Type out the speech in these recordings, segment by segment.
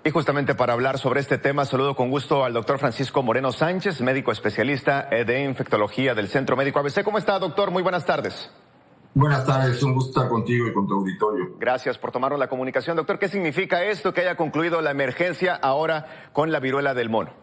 Y justamente para hablar sobre este tema, saludo con gusto al doctor Francisco Moreno Sánchez, médico especialista de infectología del Centro Médico ABC. ¿Cómo está, doctor? Muy buenas tardes. Buenas tardes, un gusto estar contigo y con tu auditorio. Gracias por tomarnos la comunicación. Doctor, ¿qué significa esto que haya concluido la emergencia ahora con la viruela del mono?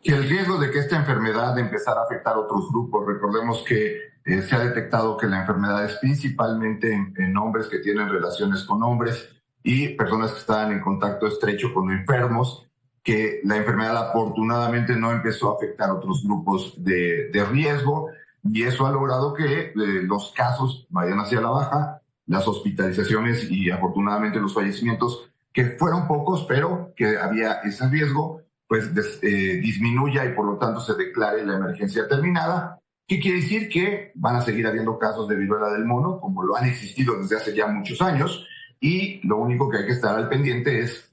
Que el riesgo de que esta enfermedad empezara a afectar a otros grupos, recordemos que se ha detectado que la enfermedad es principalmente en hombres que tienen relaciones con hombres y personas que están en contacto estrecho con enfermos, que la enfermedad afortunadamente no empezó a afectar a otros grupos de riesgo, y eso ha logrado que los casos vayan hacia la baja, las hospitalizaciones y afortunadamente los fallecimientos, que fueron pocos, pero que había ese riesgo, pues disminuya y por lo tanto se declare la emergencia terminada. ¿Qué quiere decir? Que van a seguir habiendo casos de viruela del mono, como lo han existido desde hace ya muchos años, y lo único que hay que estar al pendiente es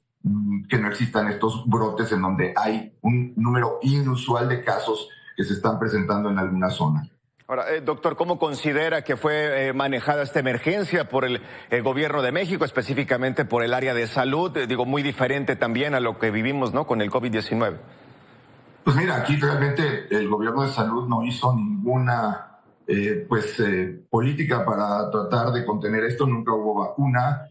que no existan estos brotes en donde hay un número inusual de casos que se están presentando en alguna zona. Ahora, doctor, ¿cómo considera que fue manejada esta emergencia por el gobierno de México, específicamente por el área de salud? Digo, muy diferente también a lo que vivimos, ¿no?, con el COVID-19. Pues mira, aquí realmente el gobierno de salud no hizo ninguna política para tratar de contener esto. Nunca hubo vacuna,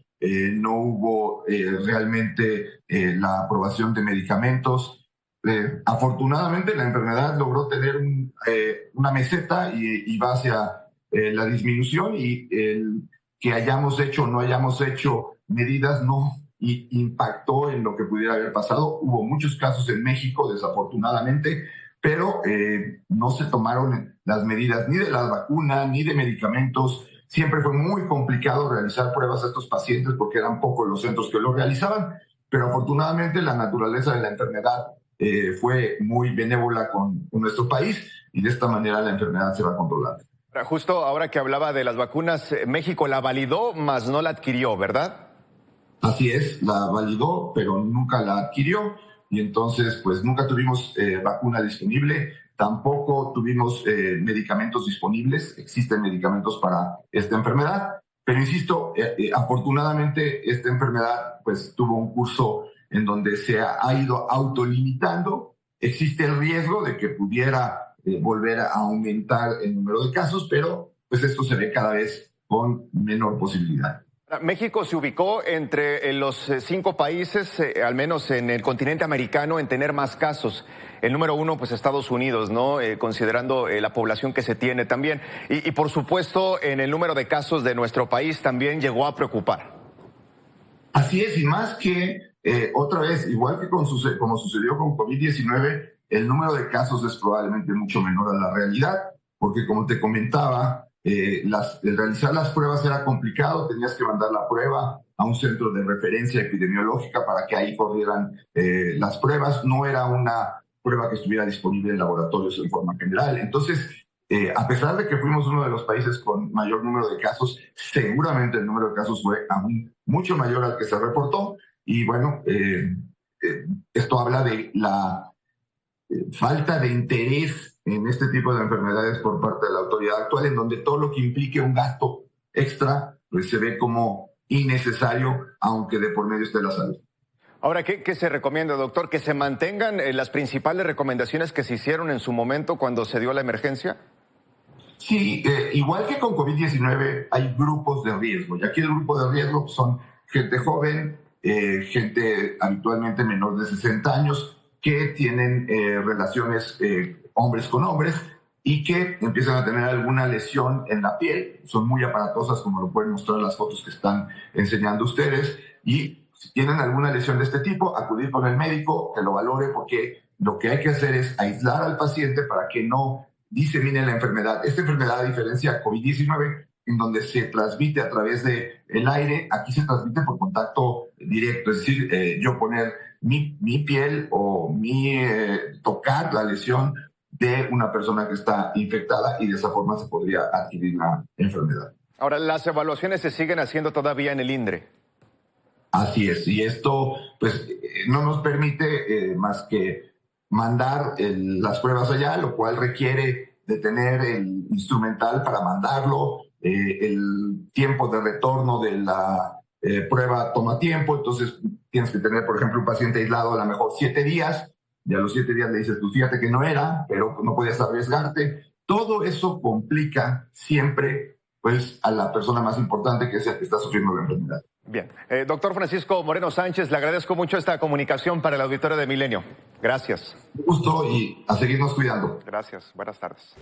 no hubo realmente la aprobación de medicamentos. Afortunadamente la enfermedad logró tener una meseta y va hacia la disminución, y el que hayamos hecho o no hayamos hecho medidas no impactó en lo que pudiera haber pasado. Hubo muchos casos en México, desafortunadamente, pero no se tomaron las medidas ni de la vacuna ni de medicamentos. Siempre fue muy complicado realizar pruebas a estos pacientes porque eran pocos los centros que lo realizaban, pero afortunadamente la naturaleza de la enfermedad fue muy benévola con nuestro país, y de esta manera la enfermedad se va a controlar. Justo ahora que hablaba de las vacunas, México la validó, mas no la adquirió, ¿verdad? Así es, la validó, pero nunca la adquirió, y entonces pues nunca tuvimos vacuna disponible, tampoco tuvimos medicamentos disponibles. Existen medicamentos para esta enfermedad, pero insisto, afortunadamente esta enfermedad pues tuvo un curso en donde se ha ido autolimitando. Existe el riesgo de que pudiera volver a aumentar el número de casos, pero pues esto se ve cada vez con menor posibilidad. México se ubicó entre los 5 países, al menos en el continente americano, en tener más casos. El número 1, pues Estados Unidos, ¿no? Considerando la población que se tiene también. Y por supuesto, en el número de casos de nuestro país también llegó a preocupar. Así es, y más que otra vez, igual que como sucedió con COVID-19, el número de casos es probablemente mucho menor a la realidad, porque como te comentaba, el realizar las pruebas era complicado. Tenías que mandar la prueba a un centro de referencia epidemiológica para que ahí corrieran las pruebas. No era una prueba que estuviera disponible en laboratorios en forma general. Entonces, a pesar de que fuimos uno de los países con mayor número de casos, seguramente el número de casos fue aún mucho mayor al que se reportó. Y bueno, esto habla de la falta de interés en este tipo de enfermedades por parte de la autoridad actual, en donde todo lo que implique un gasto extra pues se ve como innecesario, aunque de por medio esté la salud. Ahora, ¿qué se recomienda, doctor? ¿Que se mantengan las principales recomendaciones que se hicieron en su momento cuando se dio la emergencia? Sí, igual que con COVID-19 hay grupos de riesgo, y aquí el grupo de riesgo son gente joven, gente habitualmente menor de 60 años, que tienen relaciones hombres con hombres y que empiezan a tener alguna lesión en la piel. Son muy aparatosas, como lo pueden mostrar las fotos que están enseñando ustedes, y si tienen alguna lesión de este tipo, acudir con el médico, que lo valore, porque lo que hay que hacer es aislar al paciente para que no disemine la enfermedad. Esta enfermedad, a diferencia de COVID-19, en donde se transmite a través del aire, aquí se transmite por contacto directo, es decir, yo poner mi piel o tocar la lesión de una persona que está infectada, y de esa forma se podría adquirir la enfermedad. Ahora, las evaluaciones se siguen haciendo todavía en el INDRE. Así es, y esto pues no nos permite más que mandar las pruebas allá, lo cual requiere de tener el instrumental para mandarlo, el tiempo de retorno de la prueba toma tiempo, entonces tienes que tener, por ejemplo, un paciente aislado a lo mejor 7 días, y a los 7 días le dices, pues fíjate que no era, pero no podías arriesgarte. Todo eso complica siempre pues, a la persona más importante, que es el que está sufriendo la enfermedad. Bien. Doctor Francisco Moreno Sánchez, le agradezco mucho esta comunicación para el auditorio de Milenio. Gracias. Un gusto y a seguirnos cuidando. Gracias. Buenas tardes.